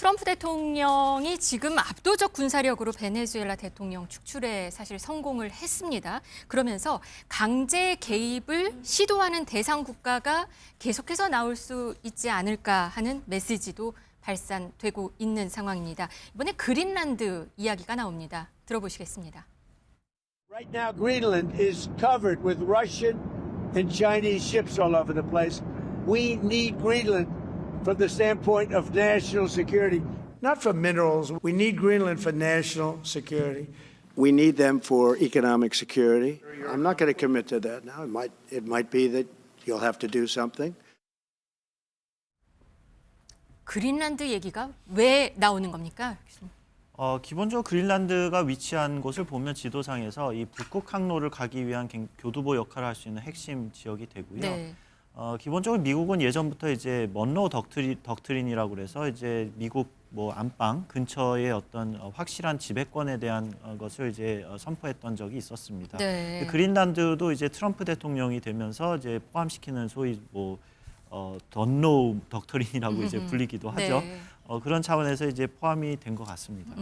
트럼프 대통령이 지금 압도적 군사력으로 베네수엘라 대통령 축출에 사실 성공을 했습니다. 그러면서 강제 개입을 시도하는 대상 국가가 계속해서 나올 수 있지 않을까 하는 메시지도 발산되고 있는 상황입니다. 이번에 그린란드 이야기가 나옵니다. 들어보시겠습니다. Right now, Greenland is covered with Russian and Chinese ships all over the place. We need Greenland from the standpoint of national security. Not for minerals. We need Greenland for national security. We need them for economic security. I'm not going to commit to that now. It might be that you'll have to do something. 그린란드 얘기가 왜 나오는 겁니까? 기본적으로 그린란드가 위치한 곳을 보면 지도상에서 이 북극 항로를 가기 위한 교두보 역할을 할 수 있는 핵심 지역이 되고요. 네. 기본적으로 미국은 예전부터 이제 먼로 덕트린이라고 그래서 이제 미국 뭐 안방 근처의 어떤 확실한 지배권에 대한 것을 이제 선포했던 적이 있었습니다. 네. 그린란드도 이제 트럼프 대통령이 되면서 이제 포함시키는 소위 뭐 던로우 덕트린이라고 이제 불리기도 하죠. 네. 그런 차원에서 이제 포함이 된 것 같습니다.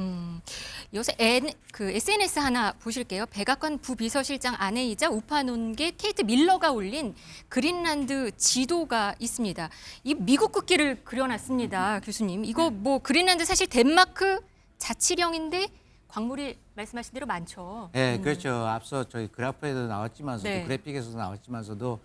요새 SNS 하나 보실게요. 백악관 부비서실장 아내이자 우파 논계 케이트 밀러가 올린 그린란드 지도가 있습니다. 이 미국 국기를 그려놨습니다, 교수님. 이거 뭐 그린란드 사실 덴마크 자치령인데 광물이 말씀하신 대로 많죠. 네, 그렇죠. 앞서 저희 그래프에도 나왔지만서도 네. 그래픽에서도 나왔지만서도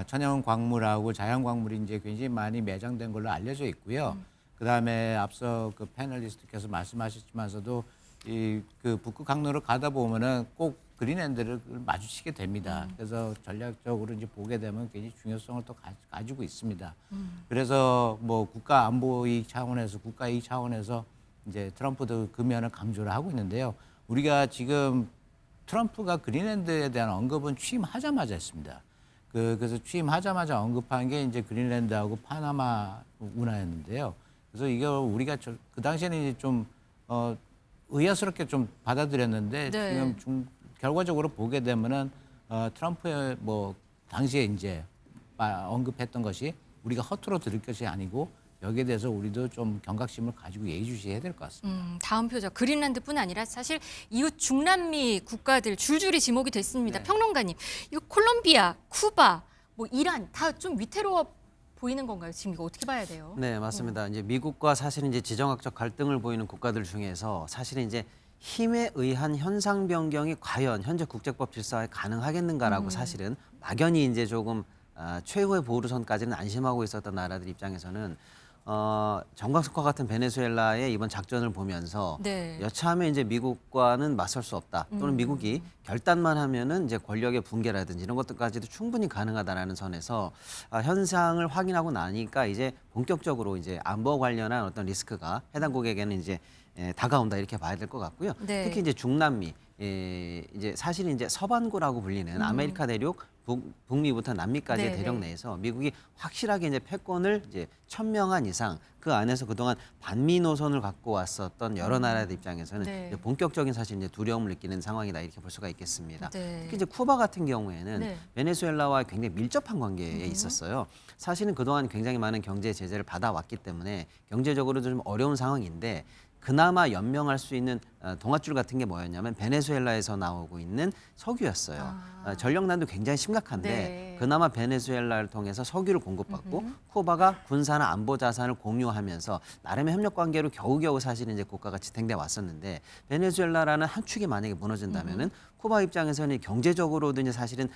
천연 광물하고 자연 광물이 이제 굉장히 많이 매장된 걸로 알려져 있고요. 그다음에 앞서 그 패널리스트께서 말씀하셨지만서도 그 북극 항로를 가다 보면은 꼭 그린랜드를 마주치게 됩니다. 그래서 전략적으로 이제 보게 되면 굉장히 중요성을 또 가지고 있습니다. 그래서 뭐 국가 안보 이익 차원에서 국가 이익 차원에서 이제 트럼프도 그 면을 강조를 하고 있는데요. 우리가 지금 트럼프가 그린랜드에 대한 언급은 취임하자마자 했습니다. 그래서 취임하자마자 언급한 게 이제 그린랜드하고 파나마 운하였는데요. 그래서 이거 우리가 그 당시에는 이제 좀 의아스럽게 좀 받아들였는데 네. 지금 결과적으로 보게 되면은 트럼프의 뭐 당시에 이제 언급했던 것이 우리가 허투루 들을 것이 아니고 여기에 대해서 우리도 좀 경각심을 가지고 예의주시해야 될 것 같습니다. 다음 표죠. 그린란드뿐 아니라 사실 이웃 중남미 국가들 줄줄이 지목이 됐습니다. 네. 평론가님, 이거 콜롬비아, 쿠바, 뭐 이란 다 좀 위태로워 보이는 건가요? 지금 이거 어떻게 봐야 돼요? 네, 맞습니다. 이제 미국과 사실은 이제 지정학적 갈등을 보이는 국가들 중에서 사실은 이제 힘에 의한 현상 변경이 과연 현재 국제법 질서에 가능하겠는가라고 사실은 막연히 이제 조금 최후의 보루선까지는 안심하고 있었던 나라들 입장에서는 정광석과 같은 베네수엘라의 이번 작전을 보면서 네. 여차하면 이제 미국과는 맞설 수 없다. 또는 미국이 결단만 하면은 이제 권력의 붕괴라든지 이런 것들까지도 충분히 가능하다라는 선에서 현상을 확인하고 나니까 이제 본격적으로 이제 안보 관련한 어떤 리스크가 해당국에게는 이제 다가온다 이렇게 봐야 될 것 같고요. 네. 특히 이제 중남미 이제 사실 이제 서반구라고 불리는 아메리카 대륙 북미부터 남미까지의 네, 대륙 네. 내에서 미국이 확실하게 이제 패권을 이제 천명한 이상 그 안에서 그동안 반미 노선을 갖고 왔었던 여러 나라들 입장에서는 네. 이제 본격적인 사실 이제 두려움을 느끼는 상황이다 이렇게 볼 수가 있겠습니다. 네. 특히 이제 쿠바 같은 경우에는 네. 베네수엘라와 굉장히 밀접한 관계에 있었어요. 사실은 그동안 굉장히 많은 경제 제재를 받아왔기 때문에 경제적으로도 좀 어려운 상황인데 그나마 연명할 수 있는 동아줄 같은 게 뭐였냐면 베네수엘라에서 나오고 있는 석유였어요. 전력난도 굉장히 심각한데 네. 그나마 베네수엘라를 통해서 석유를 공급받고 쿠바가 군사나 안보 자산을 공유하면서 나름의 협력 관계로 겨우겨우 사실은 이제 국가가 지탱돼 왔었는데 베네수엘라라는 한 축이 만약에 무너진다면은 쿠바 입장에서는 경제적으로도 이제 사실은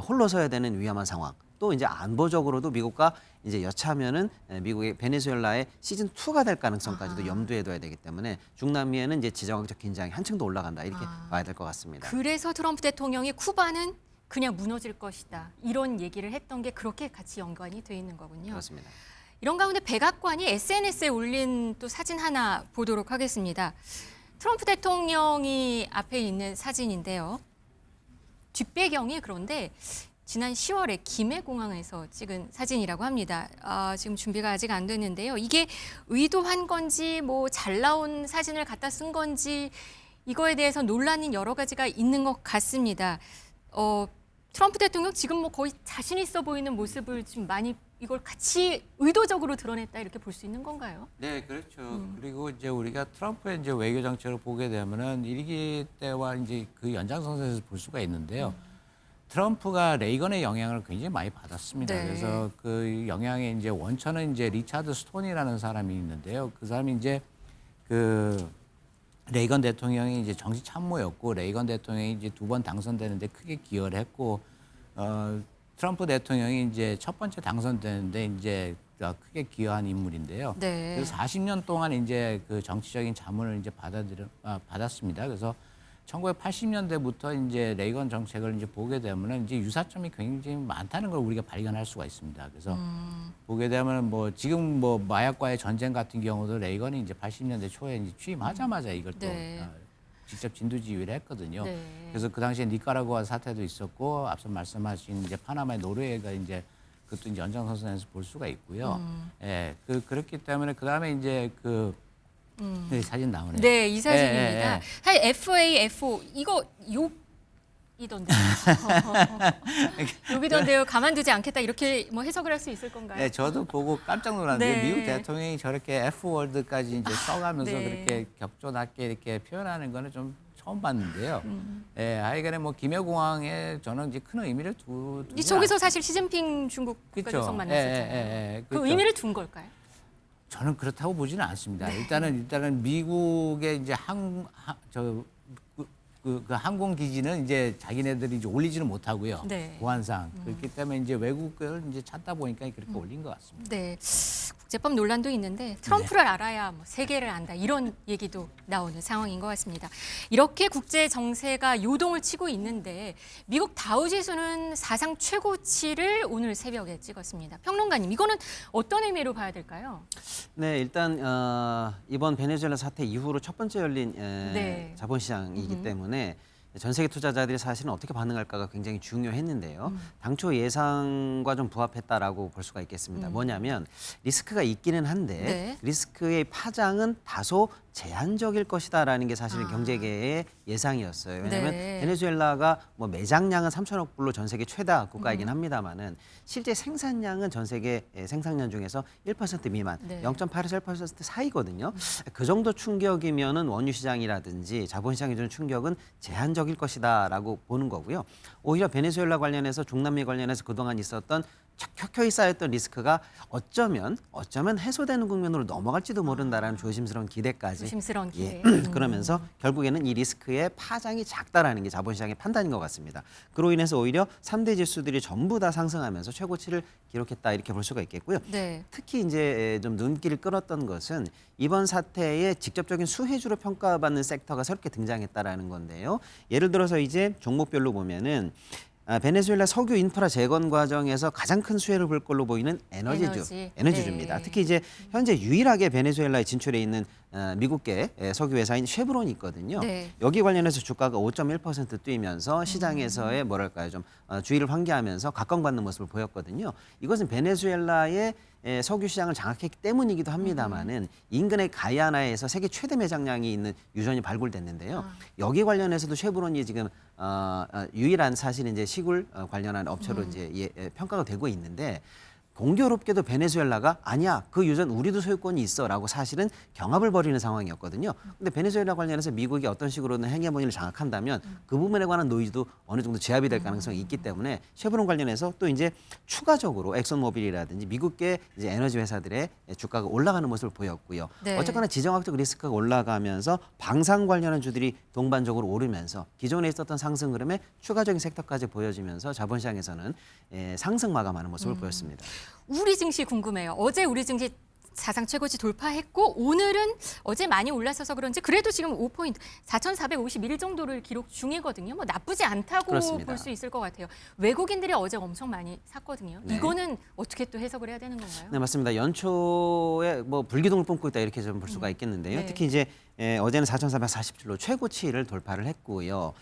홀로 서야 되는 위험한 상황. 또 이제 안보적으로도 미국과 이제 여차하면은 미국의 베네수엘라의 시즌 2가 될 가능성까지도 염두에 둬야 되기 때문에 중남미에는 이제 지정학적 긴장이 한층 더 올라간다 이렇게 봐야 될 것 같습니다. 그래서 트럼프 대통령이 쿠바는 그냥 무너질 것이다. 이런 얘기를 했던 게 그렇게 같이 연관이 돼 있는 거군요. 그렇습니다. 이런 가운데 백악관이 SNS에 올린 또 사진 하나 보도록 하겠습니다. 트럼프 대통령이 앞에 있는 사진인데요. 뒷배경이 그런데 지난 10월에 김해공항에서 찍은 사진이라고 합니다. 지금 준비가 아직 안 됐는데요. 이게 의도한 건지 뭐 잘 나온 사진을 갖다 쓴 건지 이거에 대해서 논란이 여러 가지가 있는 것 같습니다. 트럼프 대통령 지금 뭐 거의 자신 있어 보이는 모습을 좀 많이 이걸 같이 의도적으로 드러냈다 이렇게 볼 수 있는 건가요? 네, 그렇죠. 그리고 이제 우리가 트럼프의 이제 외교 정책을 보게 되면은 1기 때와 이제 그 연장선상에서 볼 수가 있는데요. 트럼프가 레이건의 영향을 굉장히 많이 받았습니다. 네. 그래서 그 영향의 이제 원천은 이제 리차드 스톤이라는 사람이 있는데요. 그 사람이 이제 그 레이건 대통령이 이제 정치 참모였고 레이건 대통령이 이제 2번 당선되는데 크게 기여를 했고 트럼프 대통령이 이제 첫 번째 당선되는데 이제 크게 기여한 인물인데요. 네. 그래서 40년 동안 이제 그 정치적인 자문을 이제 받았습니다. 그래서 1980년대부터 이제 레이건 정책을 이제 보게 되면은 이제 유사점이 굉장히 많다는 걸 우리가 발견할 수가 있습니다. 그래서 보게 되면 뭐 지금 뭐 마약과의 전쟁 같은 경우도 레이건이 이제 80년대 초에 이제 취임하자마자 이걸 또 네. 직접 진두지휘를 했거든요. 네. 그래서 그 당시에 니카라구아 사태도 있었고 앞서 말씀하신 이제 파나마의 노르웨이가 이제 그것도 이제 연장선상에서 볼 수가 있고요. 예, 그렇기 때문에 그 다음에 이제 네, 사진 나오네요. 네, 이 사진입니다. 예, 예. 사실 FAFO 이거 욕이던데요. 욕이던데요. 가만두지 않겠다 이렇게 뭐 해석을 할 수 있을 건가요? 네, 저도 보고 깜짝 놀랐는데 네. 미국 대통령이 저렇게 F월드까지 이제 써가면서 네. 그렇게 격조낮게 이렇게 표현하는 거는 좀 처음 봤는데요. 예, 하여간에 뭐 김해공항에 저는 이제 큰 의미를 두지 저기서 사실 시진핑 중국 국가주석 만났었잖아요. 예, 그 그렇죠. 의미를 둔 걸까요? 저는 그렇다고 보지는 않습니다. 네. 일단은 미국의 이제 그 항공 기지는 이제 자기네들이 이제 올리지는 못하고요. 네. 보안상 그렇기 때문에 이제 외국을 이제 찾다 보니까 그렇게 올린 것 같습니다. 네. 국제법 논란도 있는데 트럼프를 알아야 뭐 세계를 안다 이런 얘기도 나오는 상황인 것 같습니다. 이렇게 국제 정세가 요동을 치고 있는데 미국 다우지수는 사상 최고치를 오늘 새벽에 찍었습니다. 평론가님, 이거는 어떤 의미로 봐야 될까요? 네, 일단 이번 베네수엘라 사태 이후로 첫 번째 열린 네. 자본시장이기 때문에 전 세계 투자자들이 사실은 어떻게 반응할까가 굉장히 중요했는데요. 당초 예상과 좀 부합했다라고 볼 수가 있겠습니다. 뭐냐면 리스크가 있기는 한데 네. 리스크의 파장은 다소 제한적일 것이다라는 게 사실은 경제계의 예상이었어요. 왜냐하면 네. 베네수엘라가 뭐 매장량은 3천억 불로 전 세계 최다 국가이긴 합니다만은 실제 생산량은 전 세계 생산량 중에서 1% 미만, 네. 0.8에서 1% 사이거든요. 그 정도 충격이면은 원유 시장이라든지 자본 시장에 주는 충격은 제한적일 것이다라고 보는 거고요. 오히려 베네수엘라 관련해서 중남미 관련해서 그동안 있었던 켜켜이 쌓였던 리스크가 어쩌면 해소되는 국면으로 넘어갈지도 모른다라는 조심스러운 기대까지. 조심스러운 기대. 그러면서 결국에는 이 리스크의 파장이 작다라는 게 자본시장의 판단인 것 같습니다. 그로 인해서 오히려 3대 지수들이 전부 다 상승하면서 최고치를 기록했다 이렇게 볼 수가 있겠고요. 네. 특히 이제 좀 눈길을 끌었던 것은 이번 사태의 직접적인 수혜주로 평가받는 섹터가 새롭게 등장했다라는 건데요. 예를 들어서 이제 종목별로 보면은 베네수엘라 석유 인프라 재건 과정에서 가장 큰 수혜를 볼 걸로 보이는 에너지주입니다. 네. 특히 이제 현재 유일하게 베네수엘라에 진출해 있는 미국계 석유 회사인 쉐브론이 있거든요. 네. 여기 관련해서 주가가 5.1% 뛰면서 시장에서의 뭐랄까요 좀 주의를 환기하면서 각광받는 모습을 보였거든요. 이것은 베네수엘라의 석유 시장을 장악했기 때문이기도 합니다만은 인근의 가야나에서 세계 최대 매장량이 있는 유전이 발굴됐는데요. 여기 관련해서도 쉐브론이 지금 유일한 사실 이제 시굴 관련한 업체로 이제 평가가 되고 있는데. 공교롭게도 베네수엘라가 아니야 그 유전 우리도 소유권이 있어라고 사실은 경합을 벌이는 상황이었거든요. 근데 베네수엘라 관련해서 미국이 어떤 식으로는 헤게모니를 장악한다면 그 부분에 관한 노이즈도 어느 정도 제압이 될 가능성이 있기 때문에 쉐브론 관련해서 또 이제 추가적으로 엑슨모빌이라든지 미국계 이제 에너지 회사들의 주가가 올라가는 모습을 보였고요. 네. 어쨌거나 지정학적 리스크가 올라가면서 방산 관련한 주들이 동반적으로 오르면서 기존에 있었던 상승 흐름에 추가적인 섹터까지 보여지면서 자본시장에서는 상승 마감하는 모습을 보였습니다. 우리 증시 궁금해요. 어제 우리 증시 사상 최고치 돌파했고 오늘은 어제 많이 올랐어서 그런지 그래도 지금 5포인트 4,451 정도를 기록 중이거든요. 뭐 나쁘지 않다고 그렇습니다. 볼 수 있을 것 같아요. 외국인들이 어제 엄청 많이 샀거든요. 네. 이거는 어떻게 또 해석을 해야 되는 건가요? 네, 맞습니다. 연초에 뭐 불기둥을 뿜고 있다 이렇게 좀 볼 수가 있겠는데요. 네. 특히 이제 어제는 4,447로 최고치를 돌파를 했고요.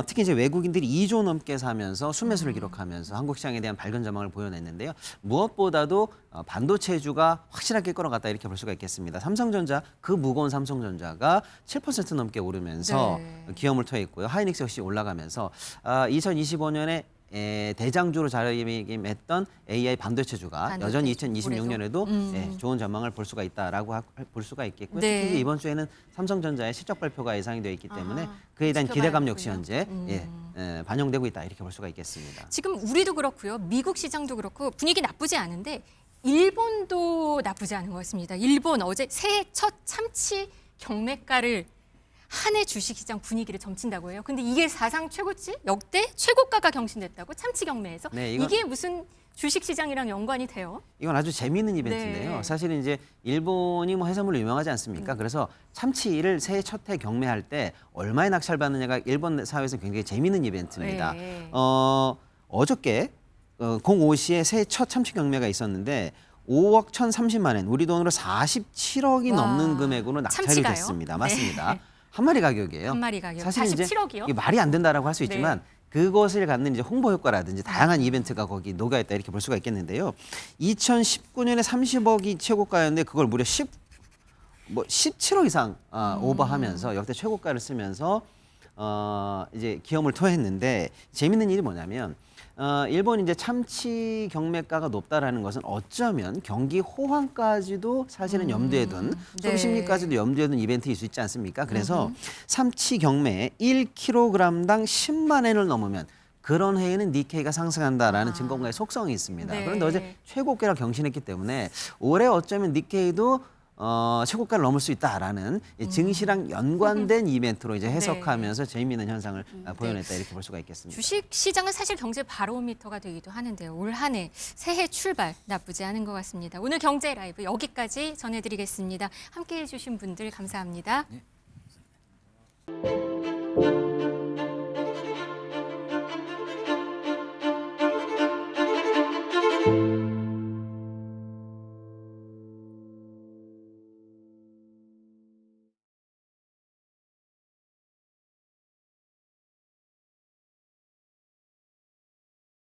특히 이제 외국인들이 2조 넘게 사면서 순매수를 기록하면서 한국 시장에 대한 밝은 전망을 보여냈는데요. 무엇보다도 반도체주가 확실하게 끌어갔다 이렇게 볼 수가 있겠습니다. 삼성전자 그 무거운 삼성전자가 7% 넘게 오르면서 네. 기염을 토했고요. 하이닉스 역시 올라가면서 2025년에 대장주로 자리매김했던 AI 반도체주가 여전히 2026년에도 좋은 전망을 볼 수가 있다라고 볼 수가 있겠고요. 네. 특히 이번 주에는 삼성전자의 실적 발표가 예상이 되어 있기 때문에 아, 그에 대한 기대감 역시 지켜봐야겠군요. 현재 반영되고 있다 이렇게 볼 수가 있겠습니다. 지금 우리도 그렇고요. 미국 시장도 그렇고 분위기 나쁘지 않은데 일본도 나쁘지 않은 것 같습니다. 일본 어제 새해 첫 참치 경매가를 한 해 주식시장 분위기를 점친다고 해요. 근데 이게 사상 최고치? 역대 최고가가 경신됐다고 참치 경매에서? 네, 이게 무슨 주식시장이랑 연관이 돼요? 이건 아주 재미있는 이벤트인데요. 네. 사실 이제 일본이 뭐 해산물로 유명하지 않습니까? 그래서 참치를 새해 첫 해 경매할 때 얼마에 낙찰 받느냐가 일본 사회에서 굉장히 재미있는 이벤트입니다. 네. 어저께 05시에 새해 첫 참치 경매가 있었는데 5억 1,030만 원, 우리 돈으로 47억이 와, 넘는 금액으로 낙찰이 참치가요? 됐습니다. 네. 맞습니다. 한 마리 가격이에요. 한 마리 가격. 사실 이제 47억이요? 이게 말이 안 된다라고 할 수 네. 있지만 그것을 갖는 이제 홍보 효과라든지 다양한 이벤트가 거기 녹아 있다 이렇게 볼 수가 있겠는데요. 2019년에 30억이 최고가였는데 그걸 무려 17억 이상 오버하면서 역대 최고가를 쓰면서 이제 기염을 토했는데 재밌는 일이 뭐냐면 일본 이제 참치 경매가가 높다라는 것은 어쩌면 경기 호황까지도 사실은 염두에 둔 네. 소비 심리까지도 염두에 둔 이벤트일 수 있지 않습니까? 그래서 참치 경매 1kg당 10만 엔을 넘으면 그런 해에는 니케이가 상승한다라는 증권가의 속성이 있습니다. 네. 그런데 어제 최고가를 경신했기 때문에 올해 어쩌면 니케이도 최고가를 넘을 수 있다라는 이 증시랑 연관된 이벤트로 이제 해석하면서 재미있는 현상을 보여냈다 이렇게 볼 수가 있겠습니다. 주식 시장은 사실 경제 바로미터가 되기도 하는데요. 올 한 해 새해 출발 나쁘지 않은 것 같습니다. 오늘 경제 라이브 여기까지 전해드리겠습니다. 함께해 주신 분들 감사합니다.